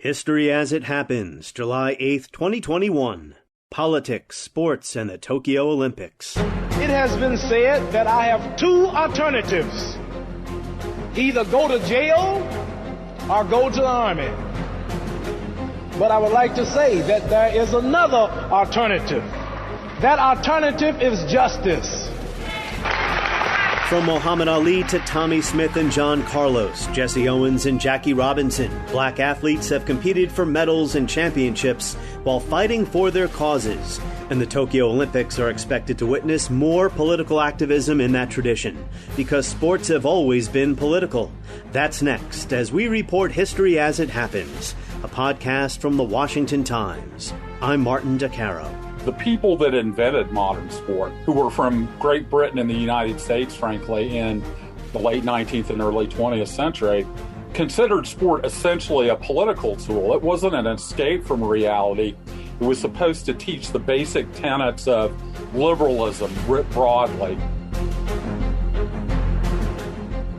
History as it happens, July 8th, 2021. Politics, sports, and the Tokyo Olympics. It has been said that I have two alternatives. Either go to jail or go to the army. But I would like to say that there is another alternative. That alternative is justice. From Mohammad Ali to Tommie Smith and John Carlos, Jesse Owens and Jackie Robinson, black athletes have competed for medals and championships while fighting for their causes. And the Tokyo Olympics are expected to witness more political activism in that tradition, because sports have always been political. That's next, as we report history as it happens, a podcast from the Washington Times. I'm Martin DeCaro. The people that invented modern sport, who were from Great Britain and the United States, frankly, in the late 19th and early 20th century, considered sport essentially a political tool. It wasn't an escape from reality. It was supposed to teach the basic tenets of liberalism writ broadly.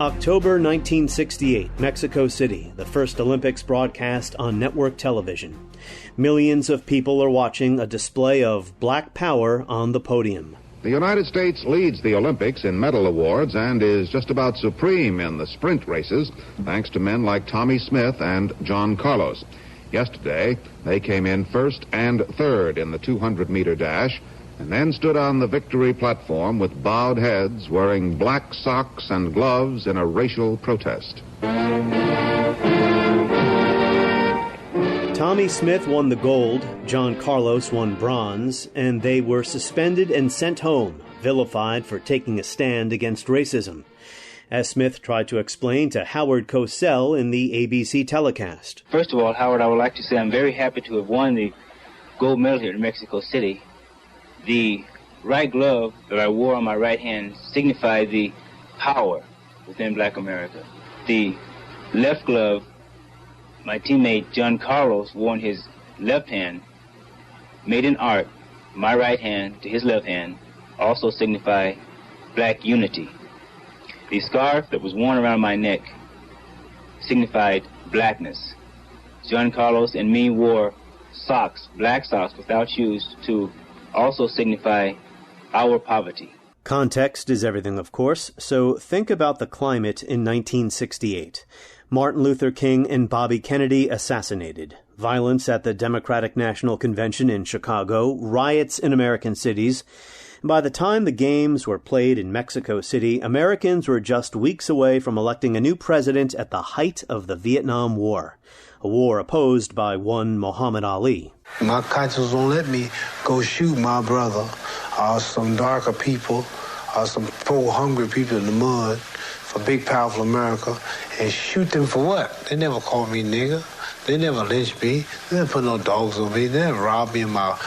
October 1968, Mexico City, the first Olympics broadcast on network television. Millions of people are watching a display of black power on the podium. The United States leads the Olympics in medal awards and is just about supreme in the sprint races, thanks to men like Tommie Smith and John Carlos. Yesterday, they came in first and third in the 200-meter dash, and then stood on the victory platform with bowed heads, wearing black socks and gloves in a racial protest. Tommie Smith won the gold, John Carlos won bronze, and they were suspended and sent home, vilified for taking a stand against racism, as Smith tried to explain to Howard Cosell in the ABC telecast. First of all, Howard, I would like to say I'm very happy to have won the gold medal here in Mexico City. The right glove that I wore on my right hand signified the power within Black America. The left glove my teammate John Carlos wore in his left hand, made in art, my right hand to his left hand, also signify black unity. The scarf that was worn around my neck signified blackness. John Carlos and me wore socks, black socks without shoes, to also signify our poverty. Context is everything, of course, so think about the climate in 1968. Martin Luther King and Bobby Kennedy assassinated. Violence at the Democratic National Convention in Chicago, riots in American cities. By the time the games were played in Mexico City, Americans were just weeks away from electing a new president at the height of the Vietnam War, a war opposed by one Muhammad Ali. My conscience won't let me go shoot my brother or some darker people or some poor, hungry people in the mud for big, powerful America and shoot them for what? They never called me nigger. They never lynched me. They never put no dogs on me. They never robbed me of my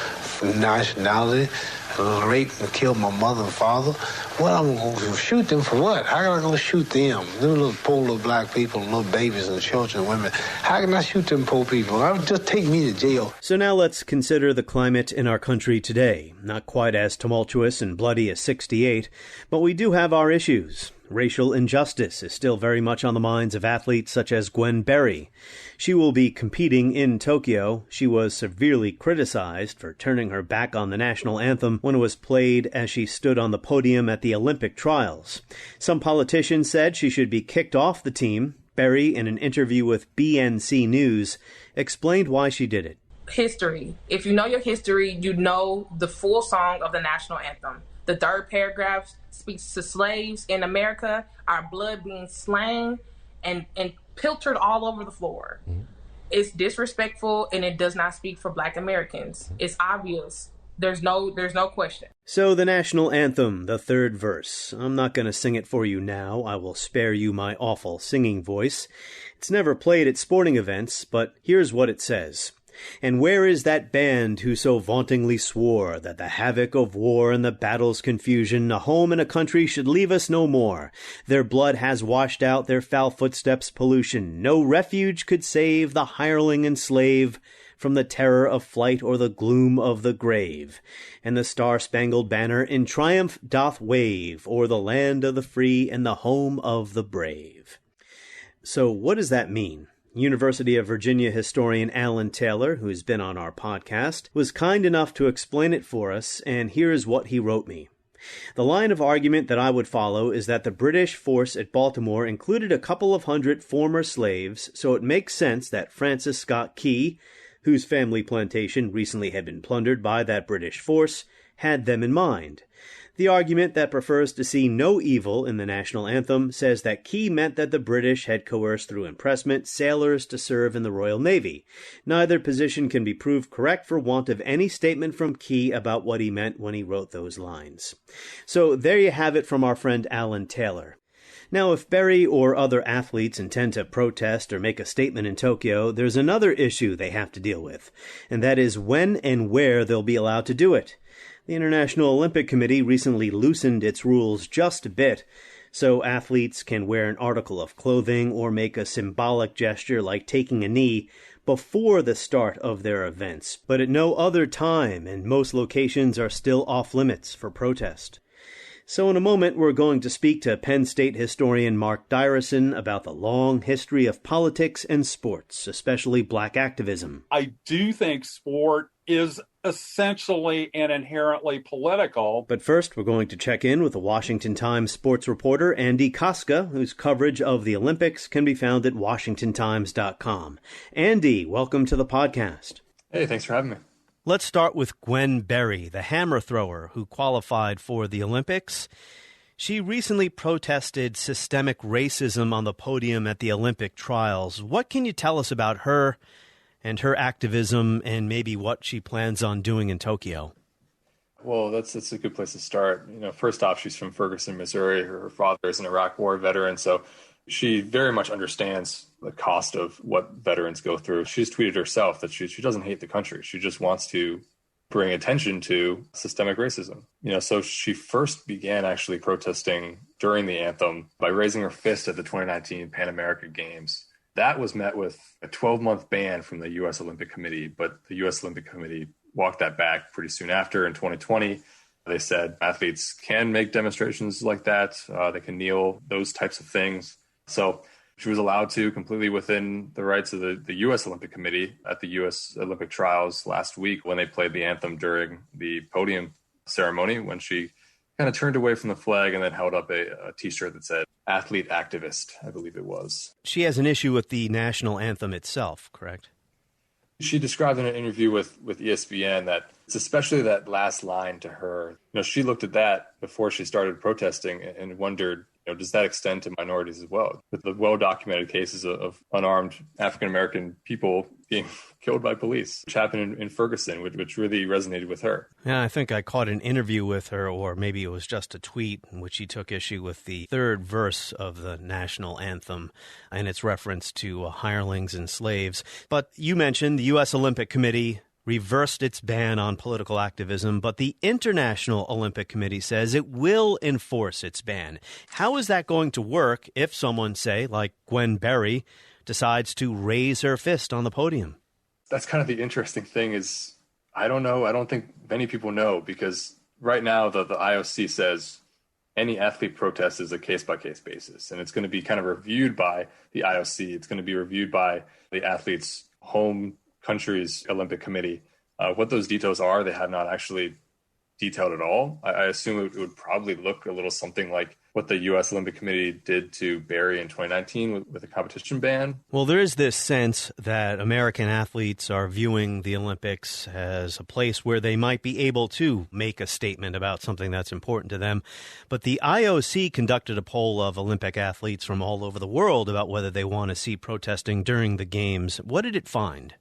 nationality, raped and killed my mother and father. What, I'm going to shoot them for what? How can I go shoot them? Them little poor little black people, little babies and children and women. How can I shoot them poor people? I would just take me to jail. So now let's consider the climate in our country today. Not quite as tumultuous and bloody as '68, but we do have our issues. Racial injustice is still very much on the minds of athletes such as Gwen Berry. She will be competing in Tokyo. She was severely criticized for turning her back on the national anthem when it was played as she stood on the podium at the Olympic trials. Some politicians said she should be kicked off the team. Berry, in an interview with BNC News, explained why she did it. History. If you know your history, you know the full song of the national anthem. The third paragraph speaks to slaves in America, our blood being slain and pilfered all over the floor. Mm-hmm. It's disrespectful, and it does not speak for Black Americans. It's obvious. There's no question. So the national anthem, the third verse. I'm not going to sing it for you now. I will spare you my awful singing voice. It's never played at sporting events, but here's what it says. And where is that band who so vauntingly swore that the havoc of war and the battle's confusion, a home and a country should leave us no more? Their blood has washed out their foul footsteps' pollution. No refuge could save the hireling and slave from the terror of flight or the gloom of the grave. And the Star Spangled Banner in triumph doth wave o'er the land of the free and the home of the brave. So what does that mean? University of Virginia historian Alan Taylor, who's been on our podcast, was kind enough to explain it for us, and here's what he wrote me. The line of argument that I would follow is that the British force at Baltimore included a couple of hundred former slaves, so it makes sense that Francis Scott Key, whose family plantation recently had been plundered by that British force, had them in mind. The argument that prefers to see no evil in the national anthem says that Key meant that the British had coerced through impressment sailors to serve in the Royal Navy. Neither position can be proved correct for want of any statement from Key about what he meant when he wrote those lines. So there you have it from our friend Alan Taylor. Now, if Berry or other athletes intend to protest or make a statement in Tokyo, there's another issue they have to deal with, and that is when and where they'll be allowed to do it. The International Olympic Committee recently loosened its rules just a bit, so athletes can wear an article of clothing or make a symbolic gesture like taking a knee before the start of their events, but at no other time, and most locations are still off limits for protest. So in a moment, we're going to speak to Penn State historian Mark Dyerson about the long history of politics and sports, especially black activism. I do think sport is essentially and inherently political. But first, we're going to check in with the Washington Times sports reporter Andy Koska, whose coverage of the Olympics can be found at WashingtonTimes.com. Andy, welcome to the podcast. Hey, thanks for having me. Let's start with Gwen Berry, the hammer thrower who qualified for the Olympics. She recently protested systemic racism on the podium at the Olympic trials. What can you tell us about her and her activism and maybe what she plans on doing in Tokyo? Well, that's a good place to start. First off, she's from Ferguson, Missouri. Her father is an Iraq War veteran, so she very much understands the cost of what veterans go through. She's tweeted herself that she doesn't hate the country. She just wants to bring attention to systemic racism. So she first began actually protesting during the anthem by raising her fist at the 2019 Pan American Games. That was met with a 12-month ban from the U.S. Olympic Committee, but the U.S. Olympic Committee walked that back pretty soon after in 2020. They said athletes can make demonstrations like that. They can kneel, those types of things. So she was allowed to completely within the rights of the U.S. Olympic Committee at the U.S. Olympic trials last week when they played the anthem during the podium ceremony, when she kind of turned away from the flag and then held up a T-shirt that said athlete activist, I believe it was. She has an issue with the national anthem itself, correct? She described in an interview with ESPN that it's especially that last line to her. She looked at that before she started protesting and wondered, does that extend to minorities as well? With the well-documented cases of unarmed African-American people being killed by police, which happened in Ferguson, which really resonated with her. Yeah, I think I caught an interview with her, or maybe it was just a tweet in which she took issue with the third verse of the national anthem and its reference to hirelings and slaves. But you mentioned the U.S. Olympic Committee reversed its ban on political activism, but the International Olympic Committee says it will enforce its ban. How is that going to work if someone, say, like Gwen Berry, decides to raise her fist on the podium? That's kind of the interesting thing is, I don't know. I don't think many people know, because right now the IOC says any athlete protest is a case-by-case basis, and it's going to be kind of reviewed by the IOC. It's going to be reviewed by the athlete's home country's Olympic Committee. What those details are, they have not actually detailed at all. I assume it would probably look a little something like what the U.S. Olympic Committee did to Berry in 2019 with a competition ban. Well, there is this sense that American athletes are viewing the Olympics as a place where they might be able to make a statement about something that's important to them. But the IOC conducted a poll of Olympic athletes from all over the world about whether they want to see protesting during the games. What did it find?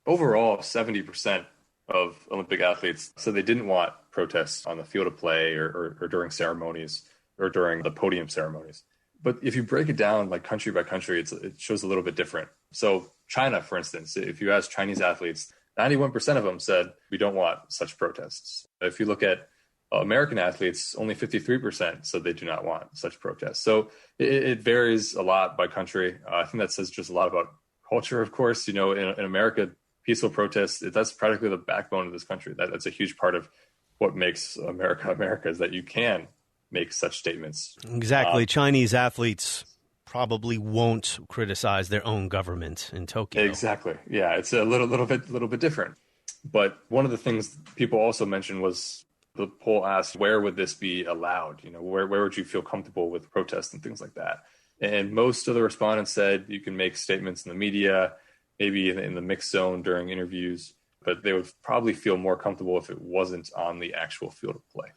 Overall, 70% of Olympic athletes said they didn't want protests on the field of play or during ceremonies or during the podium ceremonies. But if you break it down like country by country, it shows a little bit different. So China, for instance, if you ask Chinese athletes, 91% of them said we don't want such protests. If you look at American athletes, only 53% said they do not want such protests. So it varies a lot by country. I think that says just a lot about culture, of course. In America, peaceful protests, that's practically the backbone of this country. That's a huge part of what makes America America, is that you can make such statements. Exactly. Chinese athletes probably won't criticize their own government in Tokyo. Exactly. Yeah, it's a little bit different. But one of the things people also mentioned was the poll asked, where would this be allowed? Where would you feel comfortable with protests and things like that? And most of the respondents said you can make statements in the media, maybe in the mixed zone during interviews, but they would probably feel more comfortable if it wasn't on the actual field of play.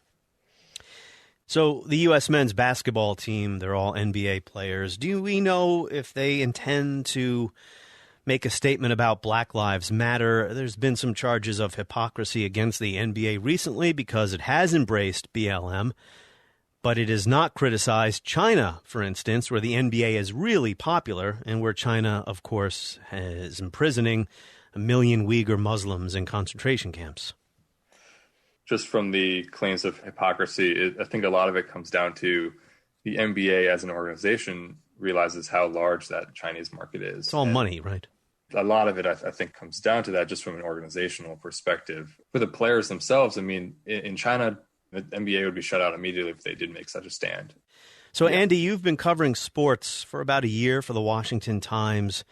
So the U.S. men's basketball team, they're all NBA players. Do we know if they intend to make a statement about Black Lives Matter? There's been some charges of hypocrisy against the NBA recently because it has embraced BLM, but it has not criticized China, for instance, where the NBA is really popular and where China, of course, is imprisoning 1 million Uyghur Muslims in concentration camps. Just from the claims of hypocrisy, I think a lot of it comes down to the NBA as an organization realizes how large that Chinese market is. It's all money, right? A lot of it, I think, comes down to that just from an organizational perspective. For the players themselves, I mean, in China, the NBA would be shut out immediately if they did make such a stand. So, Andy, you've been covering sports for about a year for the Washington Times.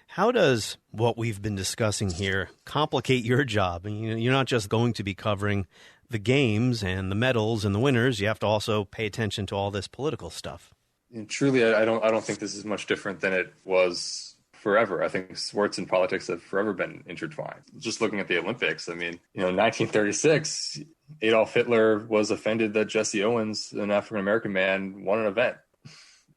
How does what we've been discussing here complicate your job? You're not just going to be covering the games and the medals and the winners. You have to also pay attention to all this political stuff. And truly, I don't think this is much different than it was forever. I think sports and politics have forever been intertwined. Just looking at the Olympics, I mean, 1936, Adolf Hitler was offended that Jesse Owens, an African-American man, won an event.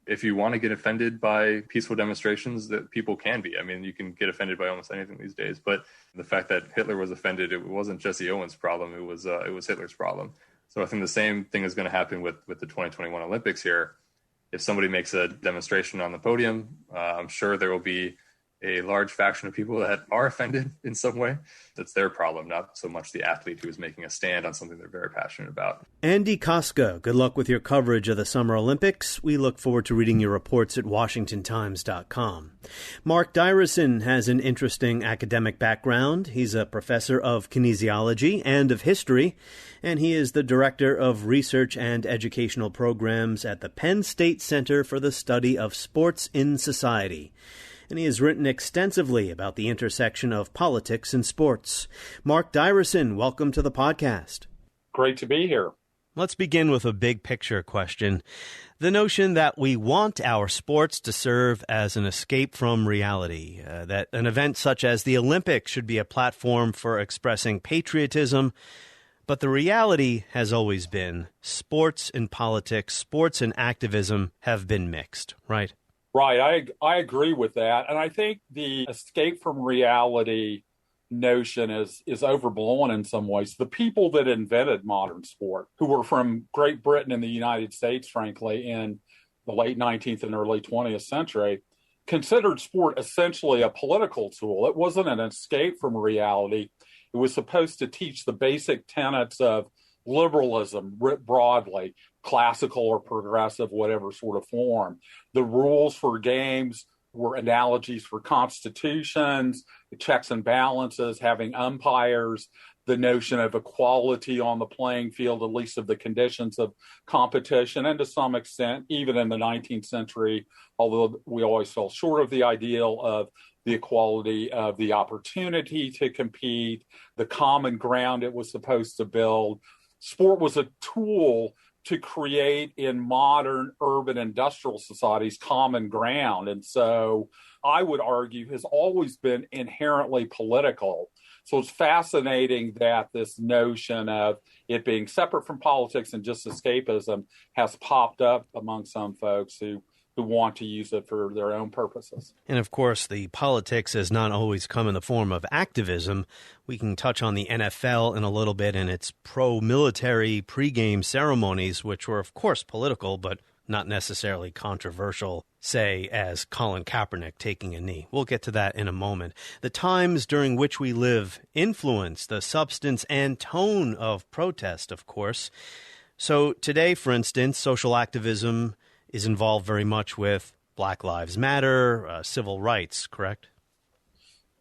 If you want to get offended by peaceful demonstrations, that people can be. I mean, you can get offended by almost anything these days. But the fact that Hitler was offended, it wasn't Jesse Owens' problem. It was Hitler's problem. So I think the same thing is going to happen with the 2021 Olympics here. If somebody makes a demonstration on the podium, I'm sure there will be a large faction of people that are offended in some way. That's their problem, not so much the athlete who is making a stand on something they're very passionate about. Andy Koska, good luck with your coverage of the Summer Olympics. We look forward to reading your reports at WashingtonTimes.com. Mark Dyrison has an interesting academic background. He's a professor of kinesiology and of history, and he is the director of research and educational programs at the Penn State Center for the Study of Sports in Society. And he has written extensively about the intersection of politics and sports. Mark Dyrison, welcome to the podcast. Great to be here. Let's begin with a big picture question. The notion that we want our sports to serve as an escape from reality, that an event such as the Olympics should be a platform for expressing patriotism. But the reality has always been sports and politics, sports and activism have been mixed, right? Right. I agree with that. And I think the escape from reality notion is overblown in some ways. The people that invented modern sport, who were from Great Britain and the United States, frankly, in the late 19th and early 20th century, considered sport essentially a political tool. It wasn't an escape from reality. It was supposed to teach the basic tenets of liberalism broadly, classical or progressive, whatever sort of form. The rules for games were analogies for constitutions, the checks and balances, having umpires, the notion of equality on the playing field, at least of the conditions of competition, and to some extent, even in the 19th century, although we always fell short of the ideal of the equality of the opportunity to compete, the common ground it was supposed to build. Sport was a tool to create in modern urban industrial societies common ground. And so I would argue has always been inherently political. So it's fascinating that this notion of it being separate from politics and just escapism has popped up among some folks who want to use it for their own purposes. And of course, the politics has not always come in the form of activism. We can touch on the NFL in a little bit and its pro-military pregame ceremonies, which were, of course, political, but not necessarily controversial, say, as Colin Kaepernick taking a knee. We'll get to that in a moment. The times during which we live influence the substance and tone of protest, of course. So today, for instance, social activism is involved very much with Black Lives Matter, civil rights, correct?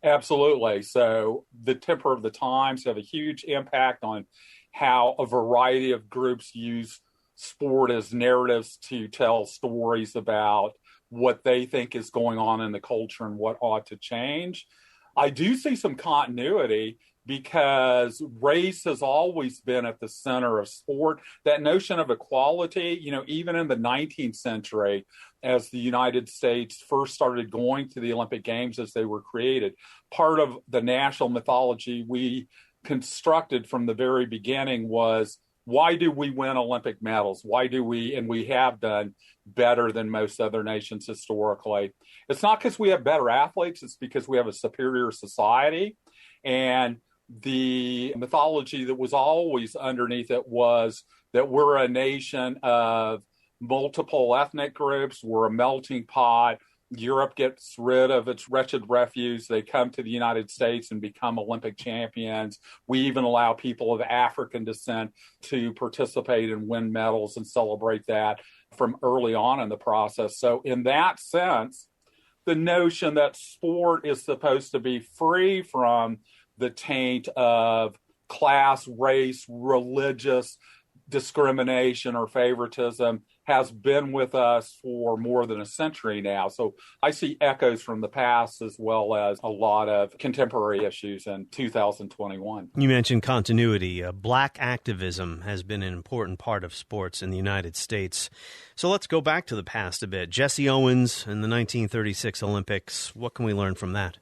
Absolutely. So the temper of the times have a huge impact on how a variety of groups use sport as narratives to tell stories about what they think is going on in the culture and what ought to change. I do see some continuity because race has always been at the center of sport. That notion of equality, even in the 19th century, as the United States first started going to the Olympic Games as they were created, part of the national mythology we constructed from the very beginning was, why do we win Olympic medals? Why do we, and we have done better than most other nations historically? It's not because we have better athletes, it's because we have a superior society. And the mythology that was always underneath it was that we're a nation of multiple ethnic groups, we're a melting pot. Europe gets rid of its wretched refuse. They come to the United States and become Olympic champions. We even allow people of African descent to participate and win medals and celebrate that from early on in the process. So in that sense, the notion that sport is supposed to be free from the taint of class, race, religious discrimination or favoritism has been with us for more than a century now. So I see echoes from the past as well as a lot of contemporary issues in 2021. You mentioned continuity. Black activism has been an important part of sports in the United States. So let's go back to the past a bit. Jesse Owens in the 1936 Olympics. What can we learn from that?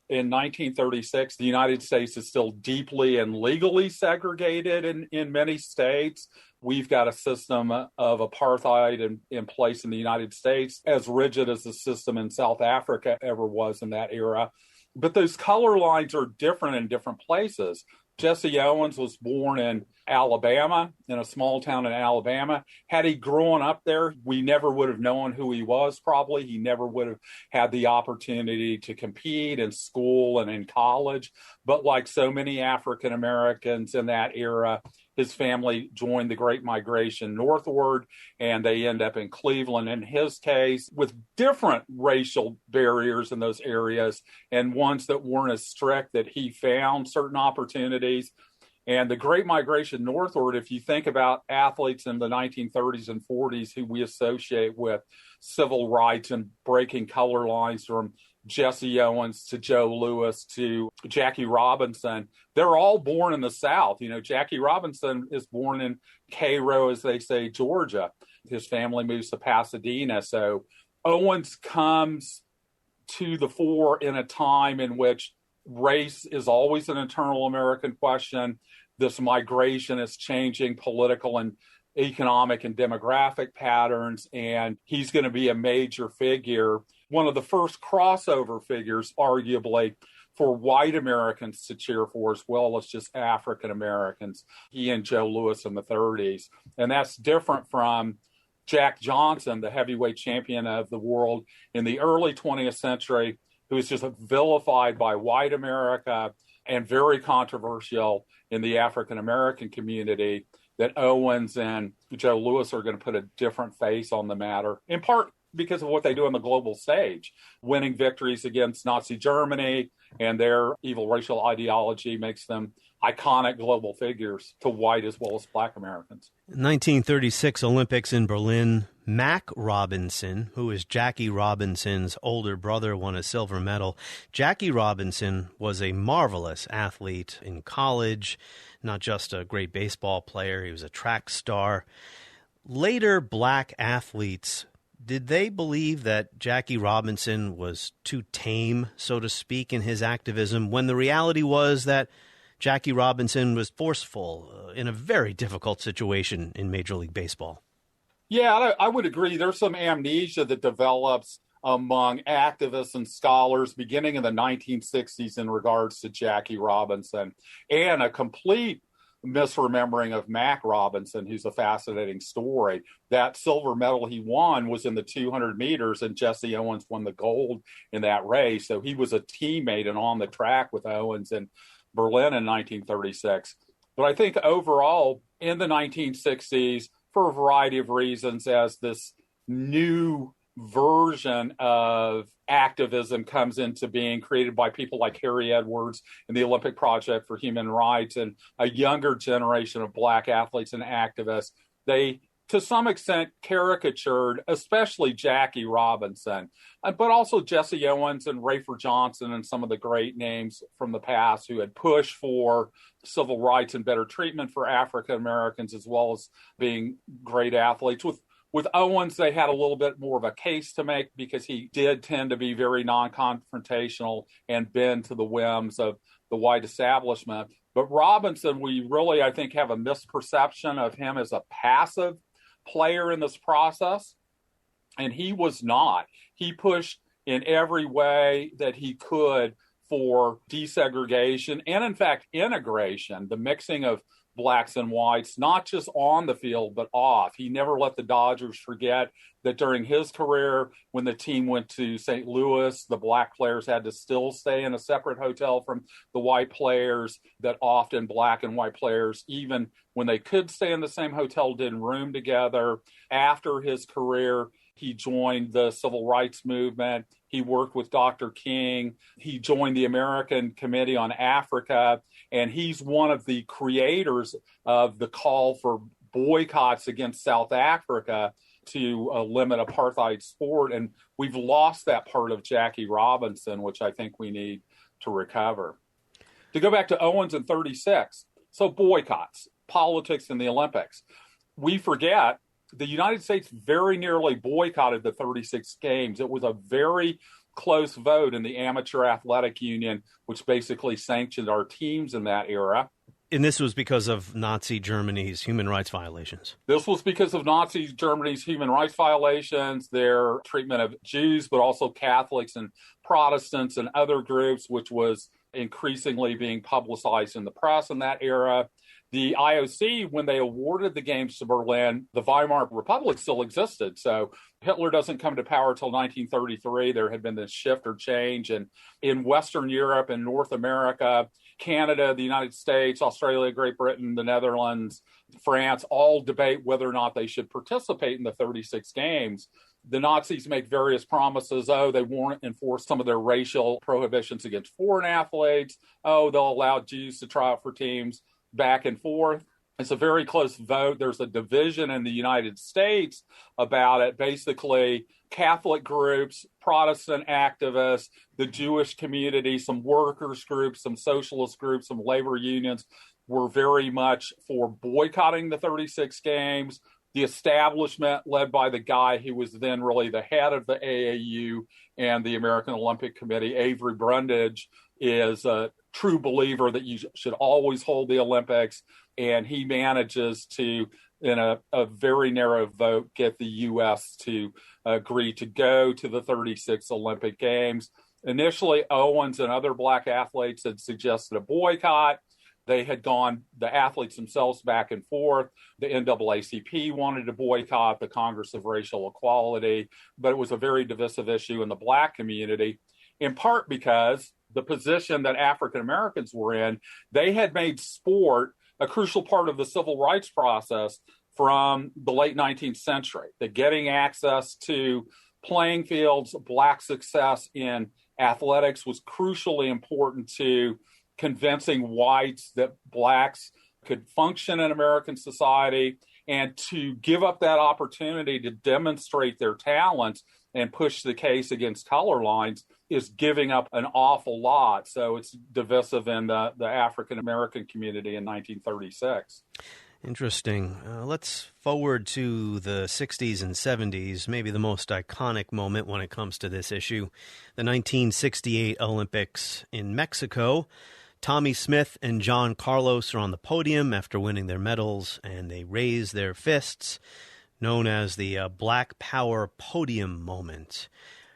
In 1936, the United States is still deeply and legally segregated in many states. We've got a system of apartheid in place in the United States, as rigid as the system in South Africa ever was in that era. But those color lines are different in different places. Jesse Owens was born in Alabama, in a small town in Alabama. Had he grown up there, we never would have known who he was, probably. He never would have had the opportunity to compete in school and in college. But like so many African Americans in that era, his family joined the Great Migration northward, and they end up in Cleveland in his case, with different racial barriers in those areas and ones that weren't as strict, that he found certain opportunities. And the Great Migration northward, if you think about athletes in the 1930s and 40s who we associate with civil rights and breaking color lines, from Jesse Owens to Joe Louis to Jackie Robinson, they're all born in the South. Jackie Robinson is born in Cairo, as they say, Georgia. His family moves to Pasadena. So Owens comes to the fore in a time in which race is always an internal American question. This migration is changing political and economic and demographic patterns, and he's going to be a major figure, one of the first crossover figures, arguably, for white Americans to cheer for, as well as just African Americans. He and Joe Louis in the 30s. And that's different from Jack Johnson, the heavyweight champion of the world in the early 20th century, who was just vilified by white America and very controversial in the African American community, that Owens and Joe Louis are going to put a different face on the matter, in part because of what they do on the global stage. Winning victories against Nazi Germany and their evil racial ideology makes them iconic global figures to white as well as black Americans. 1936 Olympics in Berlin, Mac Robinson, who is Jackie Robinson's older brother, won a silver medal. Jackie Robinson was a marvelous athlete in college, not just a great baseball player, he was a track star. Later black athletes, did they believe that Jackie Robinson was too tame, so to speak, in his activism, when the reality was that Jackie Robinson was forceful in a very difficult situation in Major League Baseball? Yeah, I would agree. There's some amnesia that develops among activists and scholars beginning in the 1960s in regards to Jackie Robinson, and a complete misremembering of Mac Robinson, who's a fascinating story. That silver medal he won was in the 200 meters, and Jesse Owens won the gold in that race. So he was a teammate and on the track with Owens in Berlin in 1936. But I think overall, in the 1960s, for a variety of reasons, as this new version of activism comes into being, created by people like Harry Edwards and the Olympic Project for Human Rights and a younger generation of black athletes and activists, they to some extent caricatured, especially Jackie Robinson, but also Jesse Owens and Rafer Johnson and some of the great names from the past who had pushed for civil rights and better treatment for African Americans, as well as being great athletes. With Owens, they had a little bit more of a case to make because he did tend to be very non-confrontational and bend to the whims of the white establishment. But Robinson, we really, I think, have a misperception of him as a passive player in this process, and he was not. He pushed in every way that he could for desegregation and, in fact, integration, the mixing of blacks and whites, not just on the field, but off. He never let the Dodgers forget that during his career, when the team went to St. Louis, the black players had to still stay in a separate hotel from the white players, that often black and white players, even when they could stay in the same hotel, didn't room together. After his career, he joined the civil rights movement. He worked with Dr. King. He joined the American Committee on Africa, and he's one of the creators of the call for boycotts against South Africa to limit apartheid sport. And we've lost that part of Jackie Robinson, which I think we need to recover. To go back to Owens in 36, so boycotts, politics in the Olympics. We forget the United States very nearly boycotted the 36 games. It was a very close vote in the Amateur Athletic Union, which basically sanctioned our teams in that era. And this was because of Nazi Germany's human rights violations. This was because of Nazi Germany's human rights violations, their treatment of Jews, but also Catholics and Protestants and other groups, which was increasingly being publicized in the press in that era. The IOC, when they awarded the games to Berlin, the Weimar Republic still existed. So Hitler doesn't come to power until 1933. There had been this shift or change. And in Western Europe and North America, Canada, the United States, Australia, Great Britain, the Netherlands, France, all debate whether or not they should participate in the 36 games. The Nazis make various promises. They won't enforce some of their racial prohibitions against foreign athletes. They'll allow Jews to try out for teams. Back and forth. It's a very close vote. There's a division in the United States about it. Basically, Catholic groups, Protestant activists, the Jewish community, some workers groups, some socialist groups, some labor unions were very much for boycotting the 36 games. The establishment, led by the guy who was then really the head of the AAU and the American Olympic Committee, Avery Brundage, is a true believer that you should always hold the Olympics. And he manages to, in a very narrow vote, get the U.S. to agree to go to the 36 Olympic Games. Initially, Owens and other black athletes had suggested a boycott. They had gone, the athletes themselves, back and forth. The NAACP wanted to boycott, the Congress of Racial Equality, but it was a very divisive issue in the black community, in part because the position that African Americans were in, they had made sport a crucial part of the civil rights process from the late 19th century. That getting access to playing fields, black success in athletics was crucially important to convincing whites that blacks could function in American society, and to give up that opportunity to demonstrate their talents and push the case against color lines is giving up an awful lot. So it's divisive in the African American community in 1936. Interesting. Let's forward to the 60s and 70s, maybe the most iconic moment when it comes to this issue. The 1968 Olympics in Mexico. Tommie Smith and John Carlos are on the podium after winning their medals, and they raise their fists, known as the Black Power podium moment.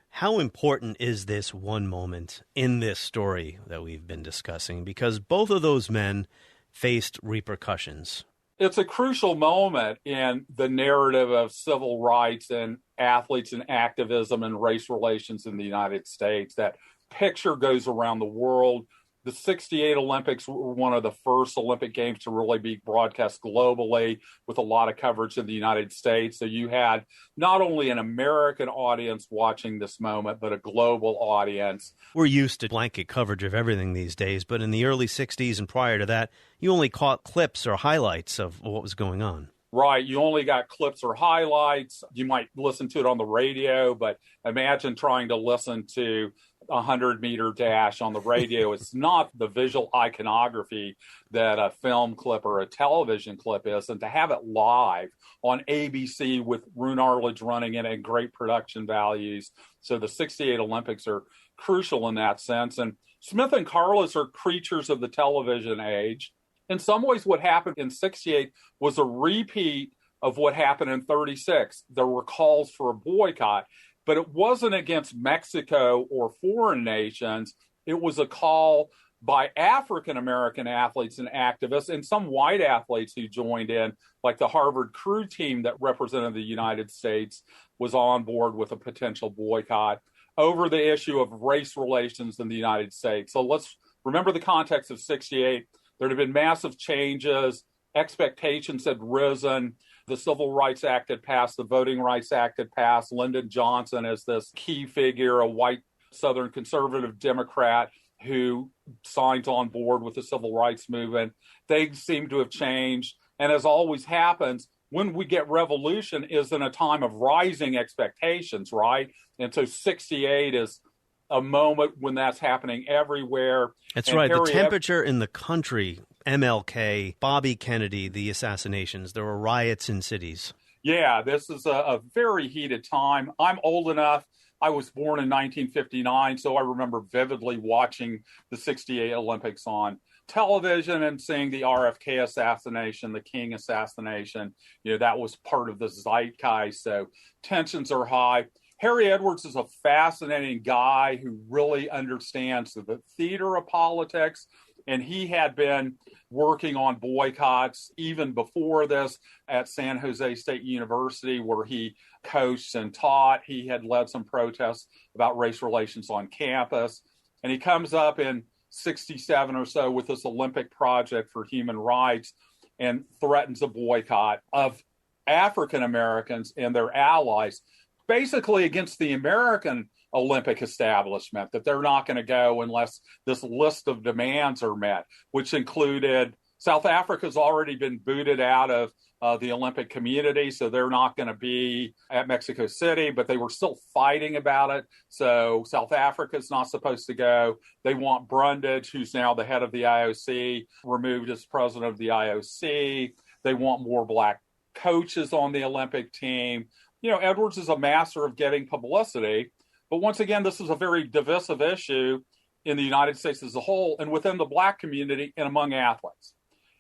How important is this one moment in this story that we've been discussing? Because both of those men faced repercussions. It's a crucial moment in the narrative of civil rights and athletes and activism and race relations in the United States. That picture goes around the world. The 68 Olympics were one of the first Olympic Games to really be broadcast globally, with a lot of coverage in the United States. So you had not only an American audience watching this moment, but a global audience. We're used to blanket coverage of everything these days, but in the early 60s and prior to that, you only caught clips or highlights of what was going on. Right. You only got clips or highlights. You might listen to it on the radio, but imagine trying to listen to a 100-meter dash on the radio. It's not the visual iconography that a film clip or a television clip is. And to have it live on ABC with Roone Arledge running it and great production values. So the 68 Olympics are crucial in that sense. And Smith and Carlos are creatures of the television age. In some ways, what happened in 68 was a repeat of what happened in 36. There were calls for a boycott, but it wasn't against Mexico or foreign nations. It was a call by African-American athletes and activists and some white athletes who joined in, like the Harvard crew team that represented the United States was on board with a potential boycott over the issue of race relations in the United States. So let's remember the context of 68. There had been massive changes. Expectations had risen. The Civil Rights Act had passed. The Voting Rights Act had passed. Lyndon Johnson is this key figure, a white Southern conservative Democrat who signed on board with the civil rights movement. Things seem to have changed. And as always happens, when we get revolution is in a time of rising expectations, right? And so 68 is a moment when that's happening everywhere. That's right. The temperature in the country, MLK, Bobby Kennedy, the assassinations, there were riots in cities. Yeah, this is a very heated time. I'm old enough. I was born in 1959, so I remember vividly watching the 68 Olympics on television and seeing the RFK assassination, the King assassination. You know, that was part of the zeitgeist, so tensions are high. Harry Edwards is a fascinating guy who really understands the theater of politics, and he had been working on boycotts even before this at San Jose State University, where he coached and taught. He had led some protests about race relations on campus, and he comes up in 67 or so with this Olympic Project for Human Rights and threatens a boycott of African Americans and their allies, basically against the American Olympic establishment, that they're not going to go unless this list of demands are met, which included South Africa's already been booted out of the Olympic community, so they're not going to be at Mexico City, but they were still fighting about it. So South Africa's not supposed to go. They want Brundage, who's now the head of the IOC, removed as president of the IOC. They want more black coaches on the Olympic team. You know, Edwards is a master of getting publicity, but once again, this is a very divisive issue in the United States as a whole and within the black community and among athletes.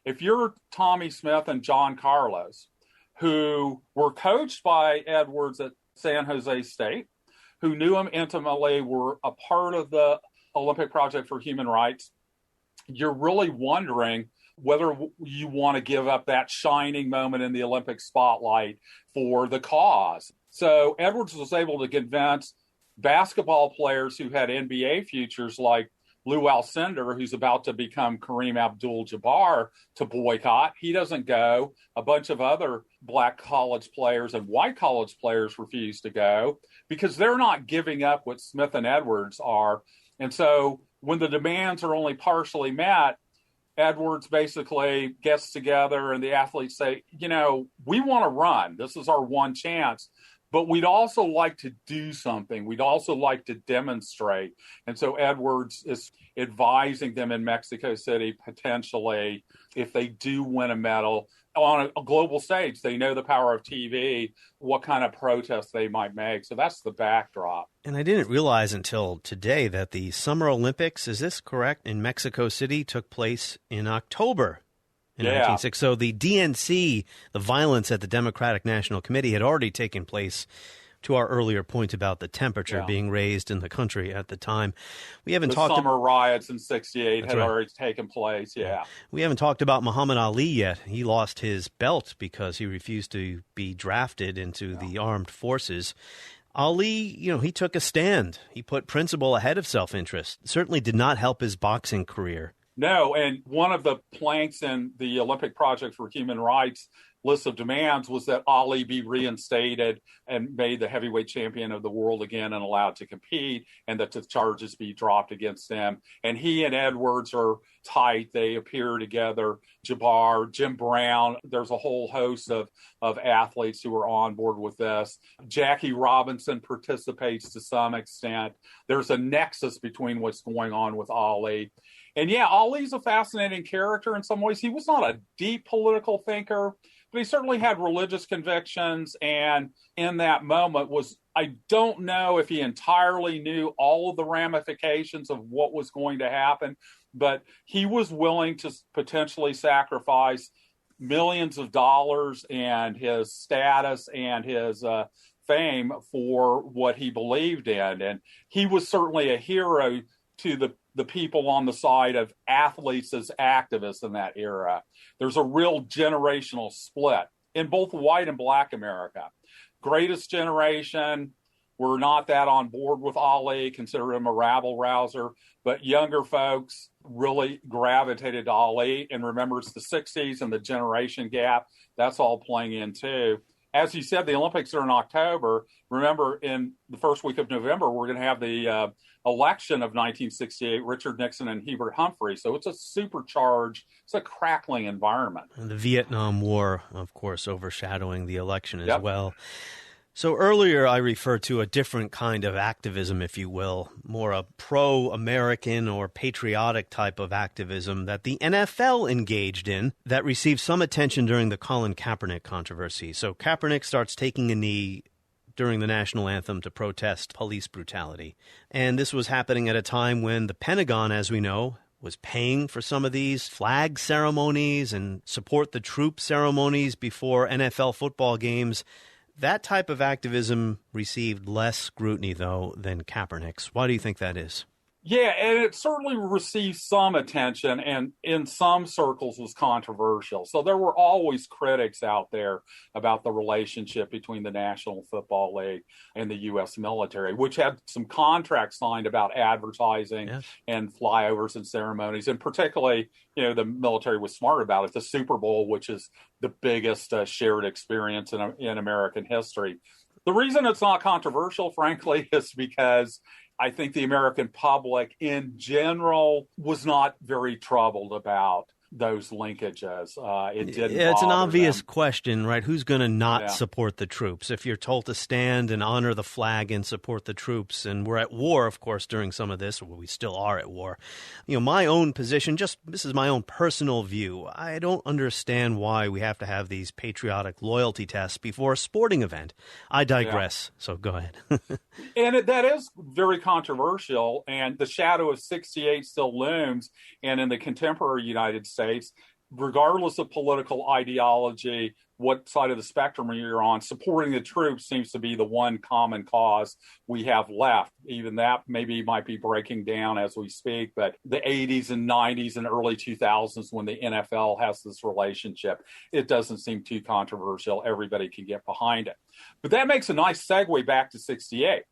If you're Tommie Smith and John Carlos, who were coached by Edwards at San Jose State, who knew him intimately, were a part of the Olympic Project for Human Rights, you're really wondering whether you want to give up that shining moment in the Olympic spotlight for the cause. So Edwards was able to convince basketball players who had NBA futures like Lew Alcindor, who's about to become Kareem Abdul-Jabbar, to boycott. He doesn't go. A bunch of other black college players and white college players refuse to go because they're not giving up what Smith and Edwards are. And so when the demands are only partially met, Edwards basically gets together and the athletes say, you know, we want to run. This is our one chance. But we'd also like to do something. We'd also like to demonstrate. And so Edwards is advising them in Mexico City, potentially, if they do win a medal on a global stage, they know the power of TV, what kind of protests they might make. So that's the backdrop. And I didn't realize until today that the Summer Olympics, is this correct, in Mexico City took place in October. In 1906. So the DNC, the violence at the Democratic National Committee, had already taken place, to our earlier point about the temperature being raised in the country at the time. We haven't talked about summer riots in 68 had already taken place, We haven't talked about Muhammad Ali yet. He lost his belt because he refused to be drafted into the armed forces. Ali, you know, he took a stand. He put principle ahead of self-interest. Certainly did not help his boxing career. No, and one of the planks in the Olympic Project for Human Rights list of demands was that Ali be reinstated and made the heavyweight champion of the world again and allowed to compete, and that the charges be dropped against him. And he and Edwards are tight. They appear together. Jabbar, Jim Brown, there's a whole host of athletes who are on board with this. Jackie Robinson participates to some extent. There's a nexus between what's going on with Ali. And yeah, Ali's a fascinating character in some ways. He was not a deep political thinker, but he certainly had religious convictions. And in that moment I don't know if he entirely knew all of the ramifications of what was going to happen, but he was willing to potentially sacrifice millions of dollars and his status and his fame for what he believed in. And he was certainly a hero to the people on the side of athletes as activists in that era. There's a real generational split in both white and black America. Greatest generation were not that on board with Ali, consider him a rabble rouser, but younger folks really gravitated to Ali. And remember, it's the 60s and the generation gap. That's all playing in too. As you said, the Olympics are in October. Remember, in the first week of November, we're going to have the election of 1968, Richard Nixon and Hubert Humphrey. So it's a supercharged, it's a crackling environment. And the Vietnam War, of course, overshadowing the election as well. So earlier I referred to a different kind of activism, if you will, more a pro-American or patriotic type of activism that the NFL engaged in that received some attention during the Colin Kaepernick controversy. So Kaepernick starts taking a knee during the national anthem to protest police brutality. And this was happening at a time when the Pentagon, as we know, was paying for some of these flag ceremonies and support the troop ceremonies before NFL football games. That type of activism received less scrutiny, though, than Kaepernick's. Why do you think that is? Yeah, and it certainly received some attention and in some circles was controversial. So there were always critics out there about the relationship between the National Football League and the U.S. military, which had some contracts signed about advertising and flyovers and ceremonies. And particularly, the military was smart about it. The Super Bowl, which is the biggest shared experience in American history. The reason it's not controversial, frankly, is because I think the American public in general was not very troubled about those linkages. It didn't. It's an obvious them. Question, right? Who's going to not support the troops? If you're told to stand and honor the flag and support the troops, and we're at war, of course, during some of this, we still are at war. My own position, this is my own personal view. I don't understand why we have to have these patriotic loyalty tests before a sporting event. I digress. So go ahead. And that is very controversial, and the shadow of 68 still looms. And in the contemporary United States, regardless of political ideology, what side of the spectrum you're on, supporting the troops seems to be the one common cause we have left. Even that maybe might be breaking down as we speak, but the 80s and 90s and early 2000s when the NFL has this relationship, it doesn't seem too controversial. Everybody can get behind it. But that makes a nice segue back to 68,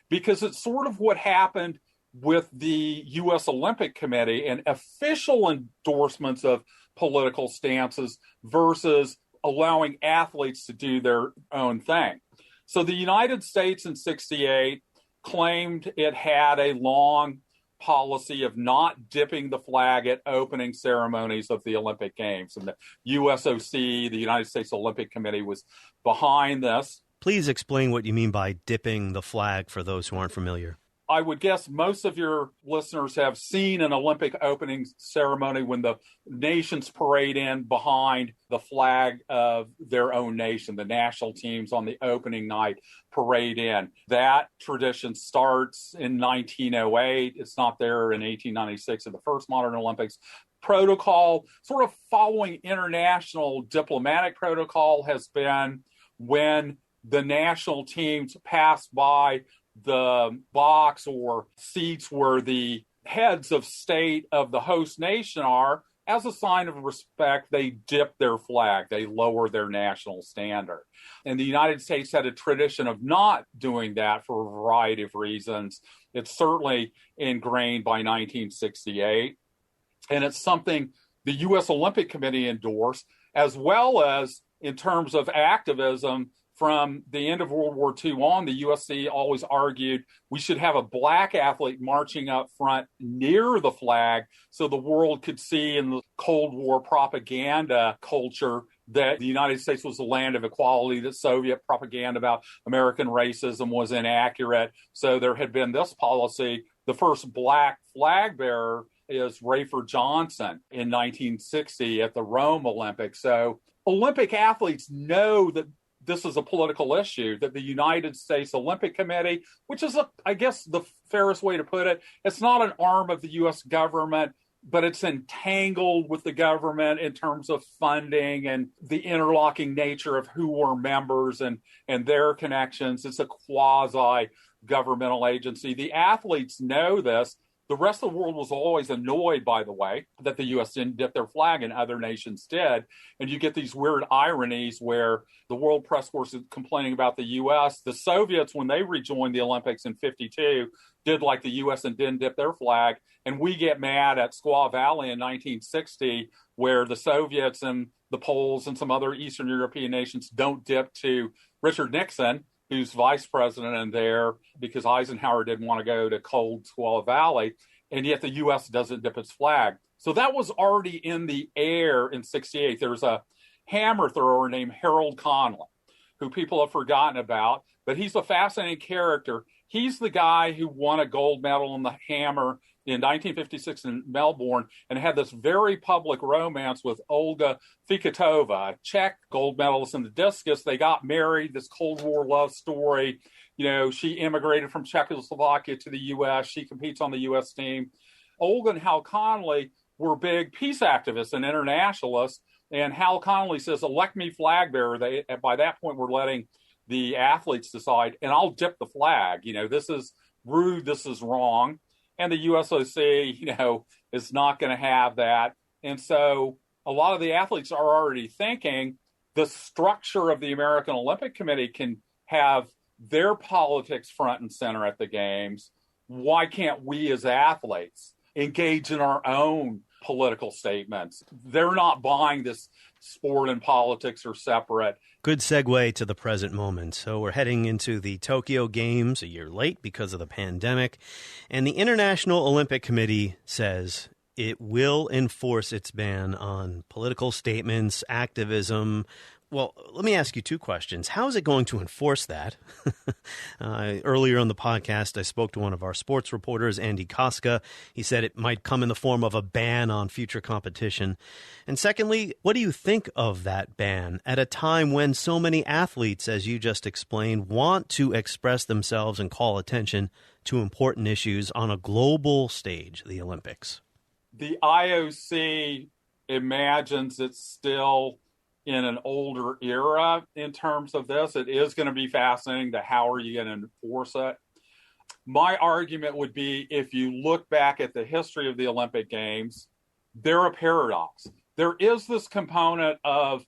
because it's sort of what happened with the U.S. Olympic Committee and official endorsements of political stances versus allowing athletes to do their own thing. So the United States in 68 claimed it had a long policy of not dipping the flag at opening ceremonies of the Olympic Games. And the USOC, the United States Olympic Committee, was behind this. Please explain what you mean by dipping the flag for those who aren't familiar. I would guess most of your listeners have seen an Olympic opening ceremony when the nations parade in behind the flag of their own nation. The national teams on the opening night parade in. That tradition starts in 1908. It's not there in 1896 at the first modern Olympics. Protocol, sort of following international diplomatic protocol, has been when the national teams pass by the box or seats where the heads of state of the host nation are, as a sign of respect, they dip their flag, they lower their national standard. And the United States had a tradition of not doing that for a variety of reasons. It's certainly ingrained by 1968, and it's something the U.S. Olympic Committee endorsed, as well as in terms of activism, from the end of World War II on, the USC always argued we should have a black athlete marching up front near the flag so the world could see in the Cold War propaganda culture that the United States was the land of equality, that Soviet propaganda about American racism was inaccurate. So there had been this policy. The first black flag bearer is Rayford Johnson in 1960 at the Rome Olympics. So Olympic athletes know that this is a political issue, that the United States Olympic Committee, which is, I guess, the fairest way to put it, it's not an arm of the U.S. government, but it's entangled with the government in terms of funding and the interlocking nature of who are members and their connections. It's a quasi-governmental agency. The athletes know this. The rest of the world was always annoyed, by the way, that the U.S. didn't dip their flag and other nations did. And you get these weird ironies where the world press corps is complaining about the U.S. The Soviets, when they rejoined the Olympics in 1952, did like the U.S. and didn't dip their flag. And we get mad at Squaw Valley in 1960, where the Soviets and the Poles and some other Eastern European nations don't dip to Richard Nixon, who's vice president in there, because Eisenhower didn't want to go to cold Squaw Valley, and yet the U.S. doesn't dip its flag. So that was already in the air in 1968. There was a hammer thrower named Harold Conley, who people have forgotten about, but he's a fascinating character. He's the guy who won a gold medal in the hammer in 1956 in Melbourne and had this very public romance with Olga Fikatova, a Czech gold medalist in the discus. They got married, this Cold War love story. You know, she immigrated from Czechoslovakia to the U.S. She competes on the U.S. team. Olga and Hal Connolly were big peace activists and internationalists. And Hal Connolly says, elect me flag bearer. By that point, we're letting the athletes decide, and I'll dip the flag. You know, this is rude. This is wrong. And the USOC, you know, is not going to have that. And so a lot of the athletes are already thinking the structure of the American Olympic Committee can have their politics front and center at the games. Why can't we as athletes engage in our own political statements? They're not buying this sport and politics are separate. Good segue to the present moment. So we're heading into the Tokyo Games a year late because of the pandemic, and the International Olympic Committee says it will enforce its ban on political statements, activism. Well, let me ask you two questions. How is it going to enforce that? Earlier on the podcast, I spoke to one of our sports reporters, Andy Koska. He said it might come in the form of a ban on future competition. And secondly, what do you think of that ban at a time when so many athletes, as you just explained, want to express themselves and call attention to important issues on a global stage, the Olympics? The IOC imagines it's still in an older era in terms of this. It is going to be fascinating to how are you going to enforce it. My argument would be, if you look back at the history of the Olympic Games, they're a paradox. There is this component of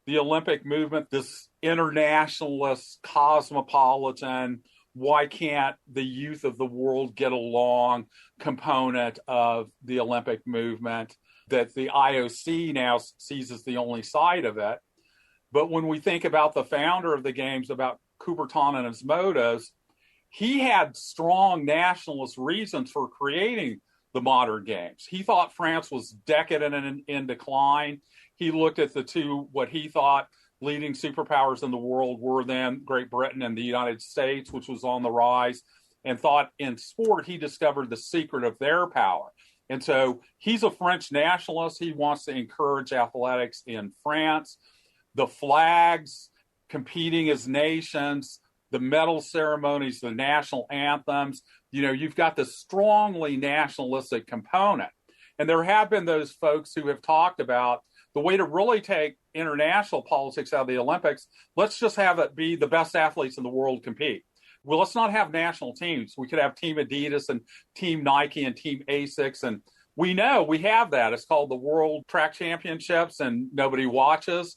the Olympic movement, this internationalist, cosmopolitan, why can't the youth of the world get along component of the Olympic movement that the IOC now sees as the only side of it. But when we think about the founder of the games, about Coubertin and his motives, he had strong nationalist reasons for creating the modern games. He thought France was decadent and in decline. He looked at the two, what he thought leading superpowers in the world were then Great Britain and the United States, which was on the rise, and thought in sport he discovered the secret of their power. And so he's a French nationalist. He wants to encourage athletics in France. The flags, competing as nations, the medal ceremonies, the national anthems, you know, you've got this strongly nationalistic component. And there have been those folks who have talked about the way to really take international politics out of the Olympics. Let's just have it be the best athletes in the world compete. Well, let's not have national teams. We could have Team Adidas and Team Nike and Team Asics. And we know we have that. It's called the World Track Championships, and nobody watches.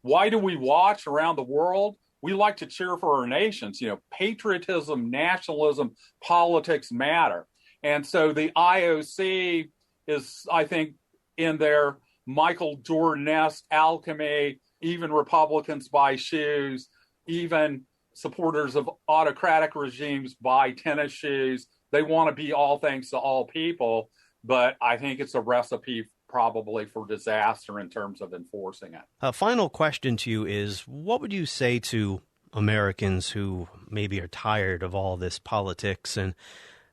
Why do we watch around the world? We like to cheer for our nations. You know, patriotism, nationalism, politics matter. And so the IOC is, I think, in their Michael Jordan-esque alchemy, even Republicans buy shoes, even supporters of autocratic regimes buy tennis shoes. They want to be all things to all people, but I think it's a recipe probably for disaster in terms of enforcing it. A final question to you is, what would you say to Americans who maybe are tired of all this politics and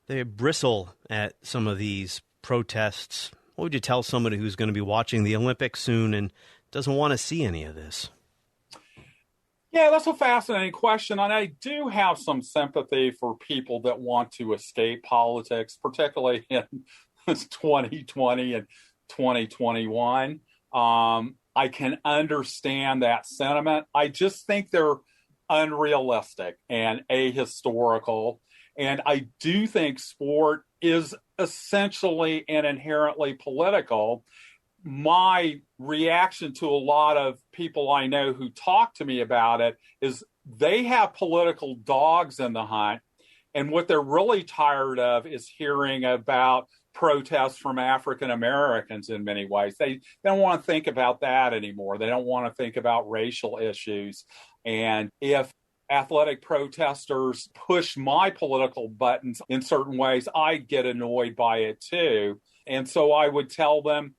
they bristle at some of these protests? What would you tell somebody who's going to be watching the Olympics soon and doesn't want to see any of this? Yeah, that's a fascinating question. And I do have some sympathy for people that want to escape politics, particularly in 2020 and 2021. I can understand that sentiment. I just think they're unrealistic and ahistorical. And I do think sport is essentially and inherently political. My reaction to a lot of people I know who talk to me about it is they have political dogs in the hunt. And what they're really tired of is hearing about protests from African Americans in many ways. They don't want to think about that anymore. They don't want to think about racial issues. And if athletic protesters push my political buttons in certain ways, I get annoyed by it too. And so I would tell them,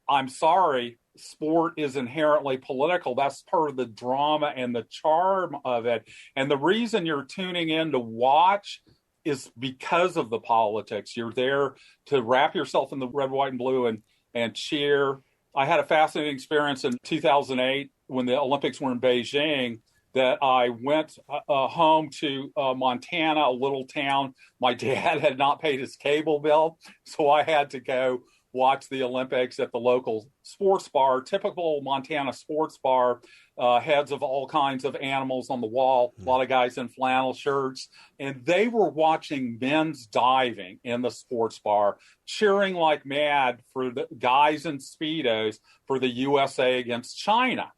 I'm sorry, sport is inherently political. That's part of the drama and the charm of it. And the reason you're tuning in to watch is because of the politics. You're there to wrap yourself in the red, white, and blue and cheer. I had a fascinating experience in 2008 when the Olympics were in Beijing, that I went home to Montana, a little town. My dad had not paid his cable bill, so I had to go watch the Olympics at the local sports bar, typical Montana sports bar, heads of all kinds of animals on the wall, a lot of guys in flannel shirts. And they were watching men's diving in the sports bar, cheering like mad for the guys in Speedos for the USA against China.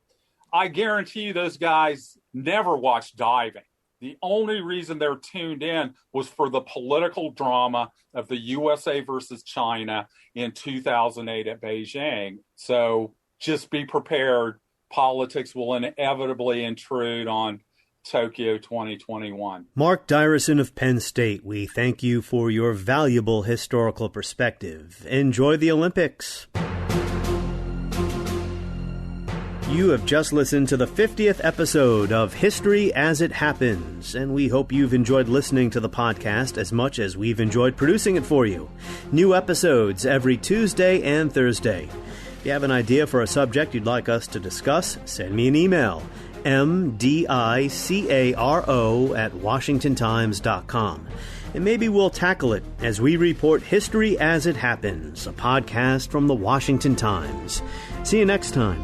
I guarantee you those guys never watched diving. The only reason they're tuned in was for the political drama of the USA versus China in 2008 at Beijing. So just be prepared. Politics will inevitably intrude on Tokyo 2021. Mark Dyrison of Penn State, we thank you for your valuable historical perspective. Enjoy the Olympics. You have just listened to the 50th episode of History as It Happens, and we hope you've enjoyed listening to the podcast as much as we've enjoyed producing it for you. New episodes every Tuesday and Thursday. If you have an idea for a subject you'd like us to discuss, send me an email, mdicaro@washingtontimes.com. And maybe we'll tackle it as we report History as It Happens, a podcast from the Washington Times. See you next time.